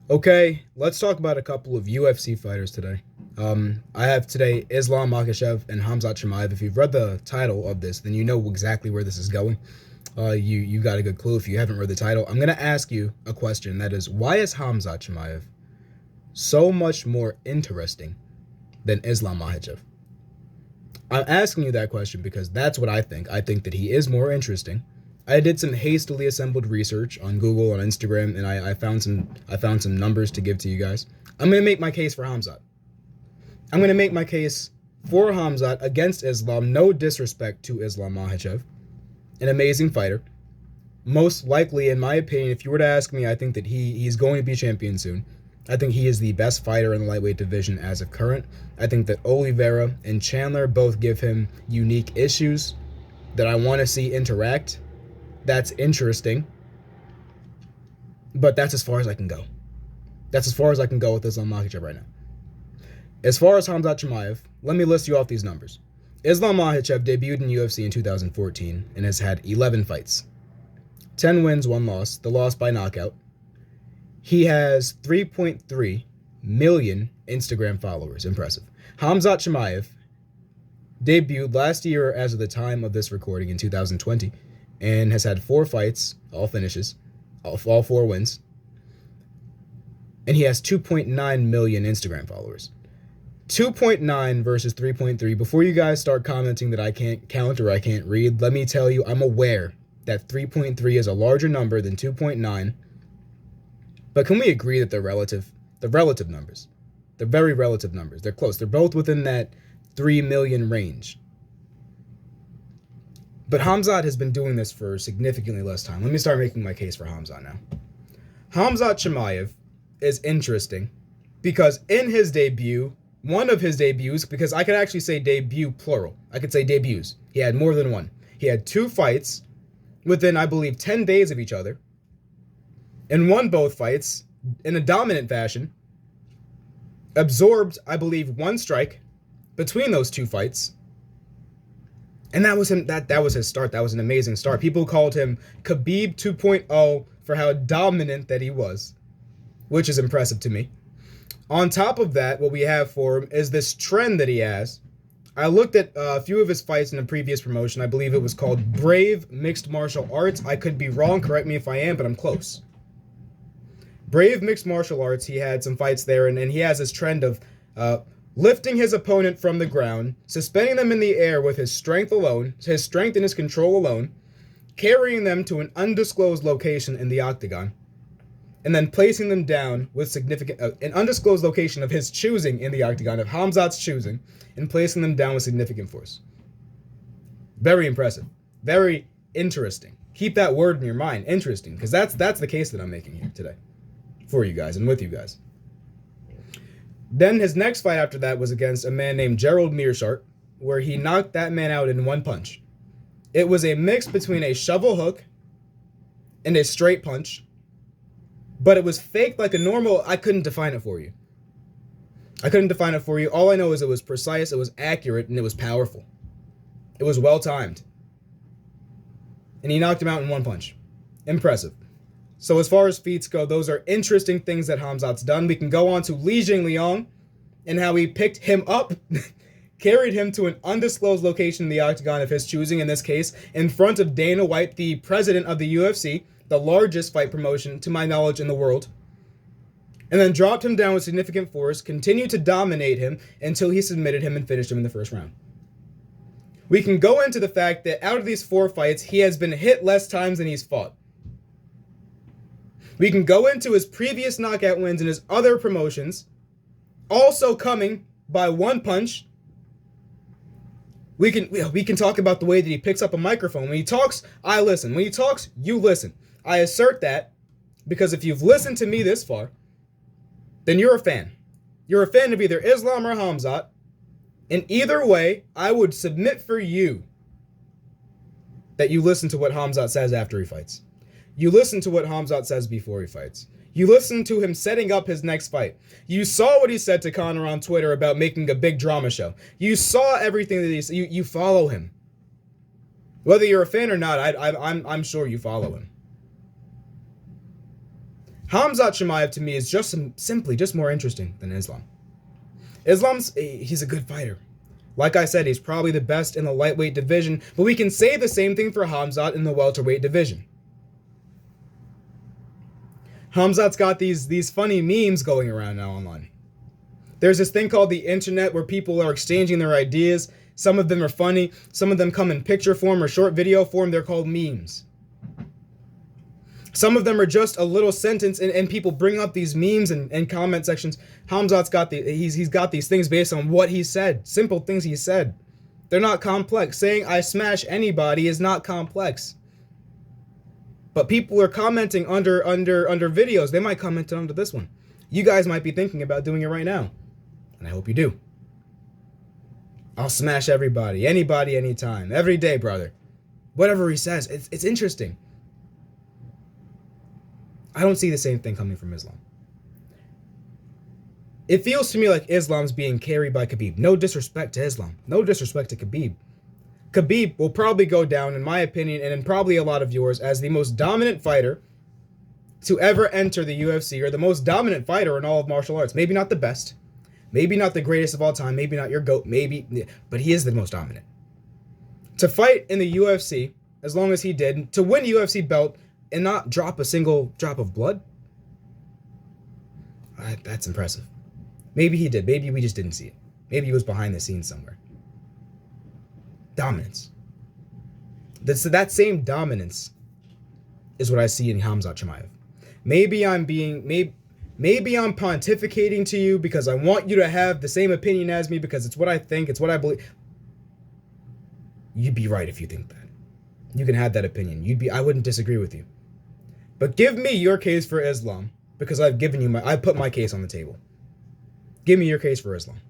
Okay, let's talk about a couple of UFC fighters today. I have today Islam Makachev and Khamzat Chimaev. If you've read the title of this, then you know exactly where this is going. You got a good clue. If you haven't read the title, I'm gonna ask you a question. That is, why is Khamzat Chimaev so much more interesting than Islam Makachev? I'm asking you that question because that's what I think. I think that he is more interesting. I did some hastily assembled research on Google and Instagram, and I found some numbers to give to you guys. I'm gonna make my case for Khamzat. I'm gonna make my case for Khamzat against Islam. No disrespect to Islam Makhachev, an amazing fighter. Most likely, in my opinion, if you were to ask me, I think that he's going to be champion soon. I think he is the best fighter in the lightweight division as of current. I think that Oliveira and Chandler both give him unique issues that I want to see interact. That's interesting, but that's as far as I can go. That's as far as I can go with Islam Makhachev right now. As far as Khamzat Chimaev, let me list you off these numbers. Islam Makhachev debuted in UFC in 2014 and has had 11 fights. 10 wins, 1 loss, the loss by knockout. He has 3.3 million Instagram followers. Impressive. Khamzat Chimaev debuted last year as of the time of this recording in 2020 and has had 4 fights, all finishes, all 4 wins. And he has 2.9 million Instagram followers. 2.9 versus 3.3. Before you guys start commenting that I can't count or I can't read, let me tell you, I'm aware that 3.3 is a larger number than 2.9. But can we agree that they're relative? They're relative numbers. They're very relative numbers. They're close. They're both within that 3 million range. But Khamzat has been doing this for significantly less time. Let me start making my case for Khamzat now. Khamzat Chimaev is interesting because in his debut, one of his debuts, because I could actually say debut plural. I could say debuts. He had more than one. He had 2 fights within, I believe, 10 days of each other and won both fights in a dominant fashion. Absorbed, I believe, 1 strike between those 2 fights. And that was him. That was his start. That was an amazing start. People called him Khabib 2.0 for how dominant that he was, which is impressive to me. On top of that, what we have for him is this trend that he has. I looked at a few of his fights in a previous promotion. I believe it was called Brave Mixed Martial Arts. I could be wrong. Correct me if I am, but I'm close. Brave Mixed Martial Arts. He had some fights there, and he has this trend of lifting his opponent from the ground, suspending them in the air with his strength alone, his strength and his control alone, carrying them to an undisclosed location in the octagon, and then placing them down with significant, an undisclosed location of his choosing in the octagon, of Khamzat's choosing, and placing them down with significant force. Very impressive. Very interesting. Keep that word in your mind, interesting, because that's the case that I'm making here today for you guys and with you guys. Then his next fight after that was against a man named Gerald Meerschaert, where he knocked that man out in 1 punch. It was a mix between a shovel hook and a straight punch, but it was faked like a normal. I couldn't define it for you. All I know is it was precise, it was accurate, and it was powerful. It was well timed. And he knocked him out in 1 punch. Impressive. So as far as feats go, those are interesting things that Khamzat's done. We can go on to Li Jingliang and how he picked him up, carried him to an undisclosed location in the octagon of his choosing, in this case, in front of Dana White, the president of the UFC, the largest fight promotion, to my knowledge, in the world, and then dropped him down with significant force, continued to dominate him until he submitted him and finished him in the first round. We can go into the fact that out of these 4 fights, he has been hit less times than he's fought. We can go into his previous knockout wins in his other promotions, also coming by 1 punch. We can talk about the way that he picks up a microphone. When he talks, I listen. When he talks, you listen. I assert that because if you've listened to me this far, then you're a fan. You're a fan of either Islam or Khamzat. In either way, I would submit for you that you listen to what Khamzat says after he fights. You listen to what Khamzat says before he fights. You listen to him setting up his next fight. You saw what he said to Conor on Twitter about making a big drama show. You saw everything that he said. You follow him. Whether you're a fan or not, I'm sure you follow him. Khamzat Chimaev to me is simply more interesting than Islam. He's a good fighter. Like I said, he's probably the best in the lightweight division, but we can say the same thing for Khamzat in the welterweight division. Khamzat's got these funny memes going around now online. There's this thing called the internet where people are exchanging their ideas. Some of them are funny. Some of them come in picture form or short video form. They're called memes. Some of them are just a little sentence, and people bring up these memes and comment sections. Khamzat's got he's got these things based on what he said. Simple things he said. They're not complex. Saying I smash anybody is not complex. But people are commenting under videos. They might comment under this one. You guys might be thinking about doing it right now. And I hope you do. I'll smash everybody, anybody, anytime, every day, brother. Whatever he says, it's interesting. I don't see the same thing coming from Islam. It feels to me like Islam's being carried by Khabib. No disrespect to Islam. No disrespect to Khabib. Khabib will probably go down, in my opinion, and in probably a lot of yours, as the most dominant fighter to ever enter the UFC, or the most dominant fighter in all of martial arts. Maybe not the best. Maybe not the greatest of all time. Maybe not your GOAT. Maybe, but he is the most dominant. To fight in the UFC, as long as he did, to win a UFC belt and not drop a single drop of blood, that's impressive. Maybe he did. Maybe we just didn't see it. Maybe he was behind the scenes somewhere. Dominance. That same dominance is what I see in Khamzat Chimaev. Maybe I'm pontificating to you because I want you to have the same opinion as me, because it's what I think, it's what I believe. You'd be right if you think that. You can have that opinion. I wouldn't disagree with you. But give me your case for Islam, because I put my case on the table. Give me your case for Islam.